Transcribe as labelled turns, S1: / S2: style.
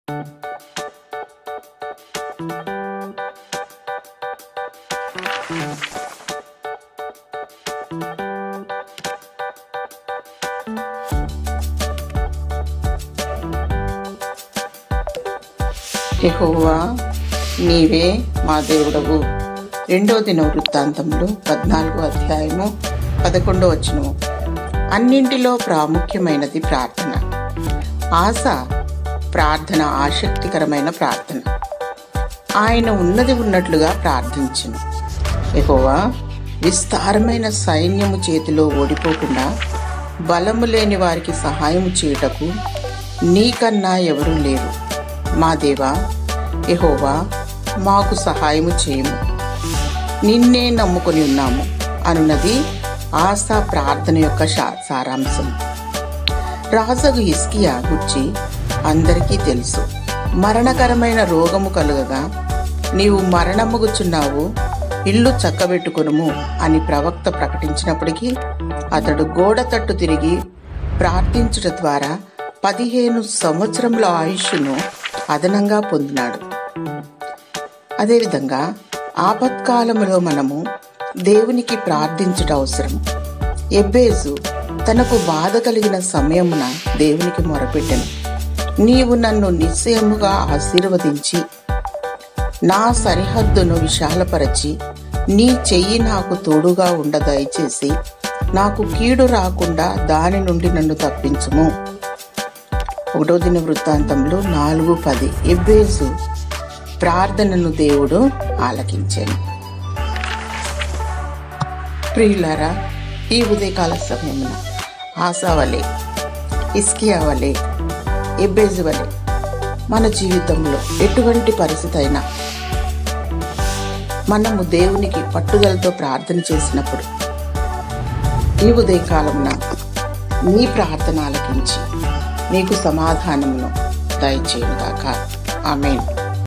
S1: యెహోవా నీవే మా దేవుడవు. 2వ దినవృత్తాంతములు 14వ అధ్యాయము 11వ వచనము. అన్నింటిలో ప్రాముఖ్యమైనది ప్రార్థన. ఆశ ప్రార్థన ఆసక్తికరమైన ప్రార్థన. ఆయన ఉన్నది ఉన్నట్లుగా ప్రార్థించెను. యెహోవా విస్తారమైన సైన్యము చేతిలో ఓడిపోకుండా బలము లేని వారికి సహాయము చేయుటకు నీకన్నా ఎవరూ లేరు. మా దేవా యెహోవా మాకు సహాయము చేయము, నిన్నే నమ్ముకొని ఉన్నాము అనున్నది ఆశా ప్రార్థన యొక్క సారాంశం. రాజగు హిజ్కియా గురించి అందరికీ తెలుసు. మరణకరమైన రోగము కలుగగా నీవు మరణముగుచున్నావు, ఇల్లు చక్కబెట్టుకొనుము అని ప్రవక్త ప్రకటించినప్పటికీ అతడు గోడ తట్టు తిరిగి ప్రార్థించుట ద్వారా 15 సంవత్సరముల ఆయుష్ను అదనంగా పొందినాడు. అదేవిధంగా ఆపత్కాలములో మనము దేవునికి ప్రార్థించుట అవసరం. ఎబ్బేజు తనకు బాధ కలిగిన సమయమున దేవునికి మొరపెట్టెను. నీవు నన్ను నిశ్చయముగా ఆశీర్వదించి నా సరిహద్దును విశాలపరచి నీ చెయ్యి నాకు తోడుగా ఉండ దయచేసి నాకు కీడు రాకుండా దాని నుండి నన్ను తప్పించుము. 1వ దినవృత్తాంతంలో 4:10. ఎబ్బేజు ప్రార్థనను దేవుడు ఆలకించాను. ప్రియులారా, ఈ ఉదయకాల సమయమున ఆశా వలె, హిజ్కియా వలె, ఎబ్బేజు వలె మన జీవితంలో ఎటువంటి పరిస్థితి అయినా మనము దేవునికి పట్టుదలతో ప్రార్థన చేసినప్పుడు ఈ ఉదయకాలమున నీ ప్రార్థన ఆలకించి నీకు సమాధానమును దయచేయుగాక. ఆమేన్.